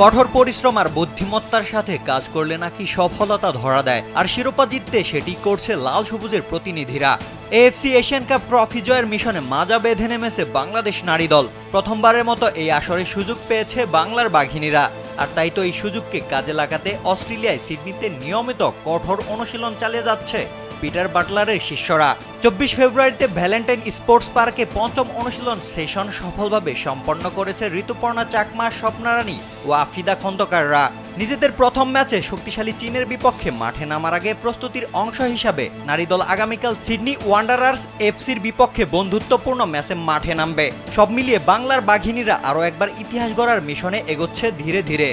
কঠোর পরিশ্রম আর বুদ্ধিমত্তার সাথে কাজ করলে নাকি সফলতা ধরা দেয়, আর শিরোপা জিততে সেটি করছে লাল সবুজের প্রতিনিধিরা। এএফসি এশিয়ান কাপ ট্রফি জয়ের মিশনে মাজা বেঁধে নেমেছে বাংলাদেশ নারী দল। প্রথমবারের মতো এই আসরে সুযোগ পেয়েছে বাংলার বাঘিনীরা। আর তাই তো এই সুযোগকে কাজে লাগাতে অস্ট্রেলিয়ায় সিডনিতে নিয়মিত কঠোর অনুশীলন চালিয়ে যাচ্ছে পিটার বাটলারের শিষ্যরা। 24 ফেব্রুয়ারিতে ভ্যালেন্টাইন স্পোর্টস পার্কে পঞ্চম অনুশীলন সেশন সফলভাবে সম্পন্ন করেছে ঋতুপর্ণা চাকমা, স্বপ্নারানী ও আফিদা খন্দকাররা। নিজেদের প্রথম ম্যাচে শক্তিশালী চীনের বিপক্ষে মাঠে নামার আগে প্রস্তুতির অংশ হিসাবে নারী দল আগামীকাল সিডনি ওয়ান্ডারার্স এফসির বিপক্ষে বন্ধুত্বপূর্ণ ম্যাচে মাঠে নামবে। সব মিলিয়ে বাংলার বাঘিনীরা আরও একবার ইতিহাস গড়ার মিশনে এগোচ্ছে ধীরে ধীরে।